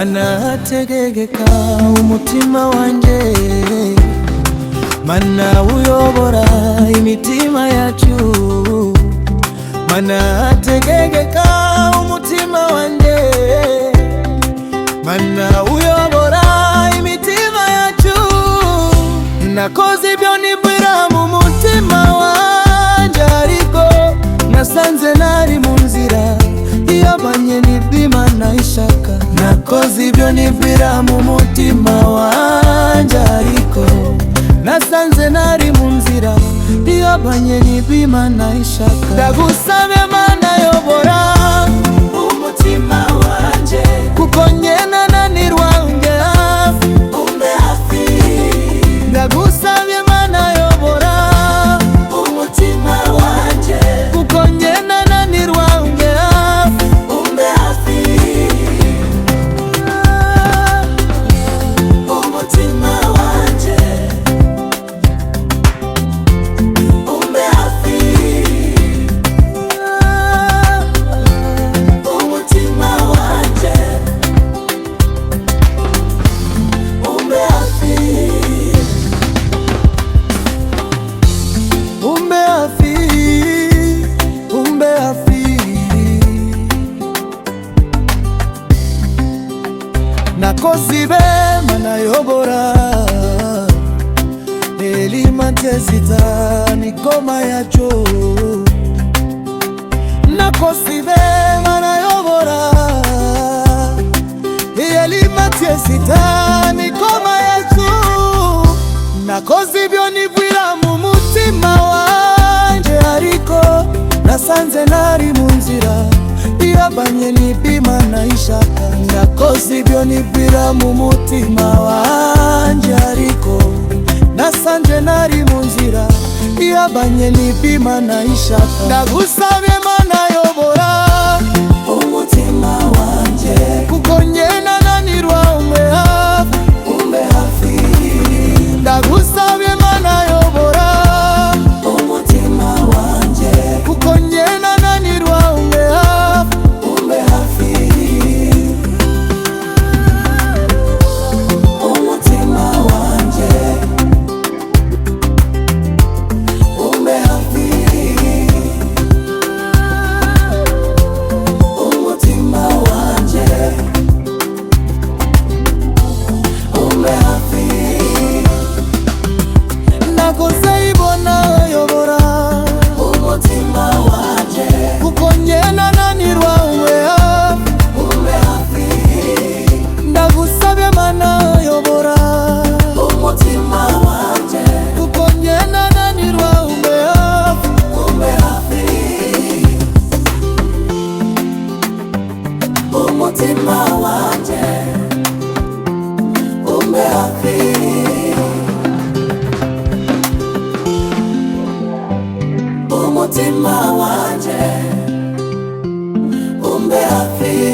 mana tegegeka umutima wanje, mana uyobora imitima yacu, mana tegegeka umutima wanje, mana uyobora imitima yacu. Nakoze ibyo nibwira mu mutima wanje, ariko nasanze nari mu nzira iyobanye n'Imana ishaka. Nakoze ibyo nibwira mu mutima wanje, ariko nasanze nari mu nzira iyobanye n'Imana ishaka. Ndagusabe Mana yobora umutima wanje, kuko njye nananirwa unge hafi, umbe hafi. Ndagusabe Mana yobora umutima wanje, kuko njye nananirwa unge hafi, umbe hafi. Umutima wanje, umbe hafi. Umutima wanje, umbe hafi. Umbe hafi, umbe hafi. Nakoze ibe Mana yobora elimatezita nikoma yacho. Nakoze ibe Mana yobora elimatezita nikoma yacho. Nakoze ibyo nibwira mu mutima wanje, ariko nasanze nari mu nzira iyobanye n'Imana ishaka. Nakoze ibyo nibwira mu mutima wanje, ariko nasanze nari mu nzira iyobanye n'Imana ishaka. Ndagusabe Mana yobora umutima wanje, kuko njye nananirwa umbe hafi, umbe hafi. Ndagusabe Mana yobora umutima wanje, kuko njye nananirwa umbe hafi, umbe hafi. Umutima wanje, umbe hafi. Umutima wanje, umbe hafi. Nakoze ibona yobora umutima wanje, kuko njye nananirwa umbe hafi, umbe hafi. Ndagusabe Mana yobora umutima wanje, kuko njye nananirwa umbe hafi, umbe hafi. Umutima wanje, umbe hafi. Umutima wanje, umbe hafi.